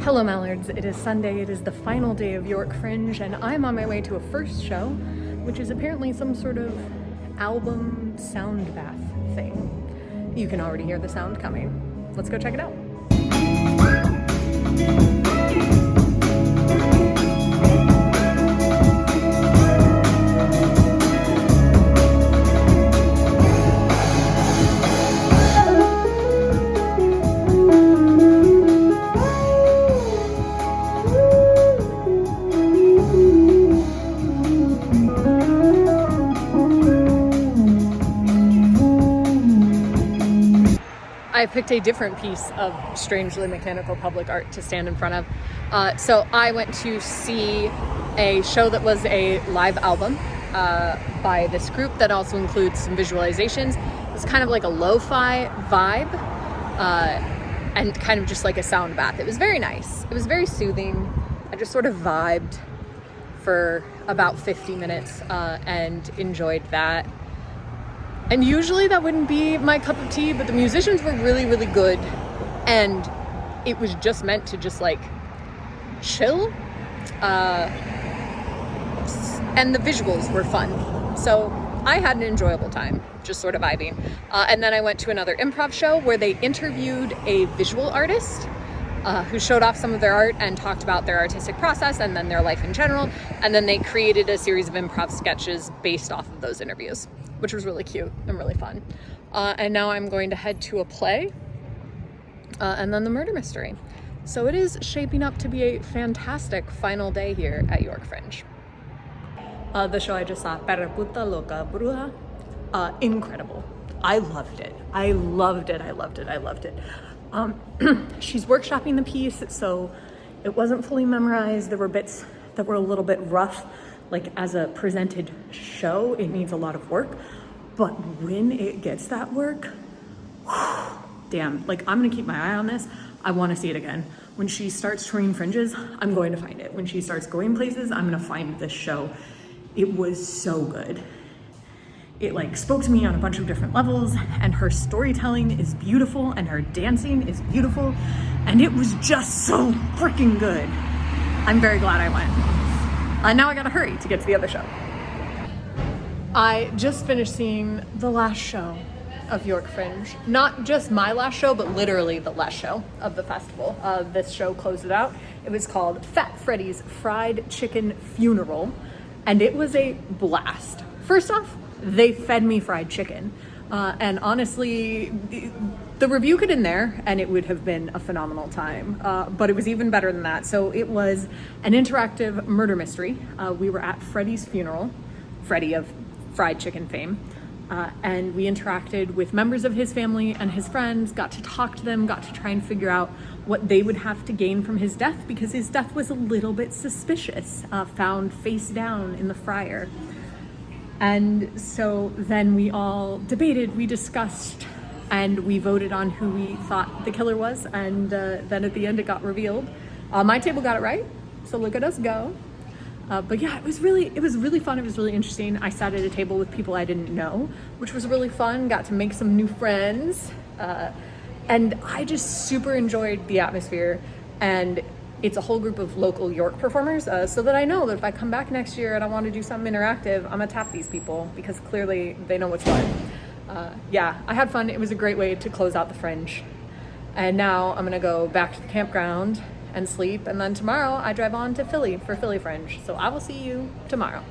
Hello Mallards, it is Sunday, it is the final day of York Fringe, and I'm on my way to a first show, which is apparently some sort of album sound bath thing. You can already hear the sound coming. Let's go check it out. I picked a different piece of strangely mechanical public art to stand in front of. So I went to see a show that was a live album by this group that also includes some visualizations. It was kind of like a lo-fi vibe and kind of just like a sound bath. It was very nice. It was very soothing. I just sort of vibed for about 50 minutes and enjoyed that. And usually that wouldn't be my cup of tea, but the musicians were really, really good. And it was just meant to just like chill. And the visuals were fun. So I had an enjoyable time, just sort of vibing. And then I went to another improv show where they interviewed a visual artist who showed off some of their art and talked about their artistic process and then their life in general. And then they created a series of improv sketches based off of those interviews, which was really cute and really fun. And now I'm going to head to a play and then the murder mystery. So it is shaping up to be a fantastic final day here at York Fringe. The show I just saw, Perra Puta Loca Bruja, incredible. I loved it. I loved it. I loved it. I loved it. She's workshopping the piece, so it wasn't fully memorized. There were bits that were a little bit rough. Like as a presented show, it needs a lot of work, but when it gets that work, whew, damn, like I'm gonna keep my eye on this. I wanna see it again. When she starts touring Fringes, I'm going to find it. When she starts going places, I'm gonna find this show. It was so good. It like spoke to me on a bunch of different levels, and her storytelling is beautiful and her dancing is beautiful, and it was just so freaking good. I'm very glad I went. Now I gotta hurry to get to the other show. I just finished seeing the last show of York Fringe. Not just my last show, but literally the last show of the festival. This show closed it out. It was called Fat Freddy's Fried Chicken Funeral, and it was a blast. First off, they fed me fried chicken. And honestly, the review could in there and it would have been a phenomenal time, but it was even better than that. So it was an interactive murder mystery. We were at Freddy's funeral, Freddy of fried chicken fame, and we interacted with members of his family and his friends, got to talk to them, got to try and figure out what they would have to gain from his death, because his death was a little bit suspicious, found face down in the fryer. And so then we all debated, we discussed, and we voted on who we thought the killer was. And then at the end, it got revealed. My table got it right, so look at us go. But yeah, it was really fun. It was really interesting. I sat at a table with people I didn't know, which was really fun. Got to make some new friends. And I just super enjoyed the atmosphere. And it's a whole group of local York performers, so that I know that if I come back next year and I want to do something interactive, I'm gonna tap these people because clearly they know what's what. Yeah, I had fun. It was a great way to close out the Fringe. And now I'm gonna go back to the campground and sleep, and then tomorrow I drive on to Philly for Philly Fringe. So I will see you tomorrow.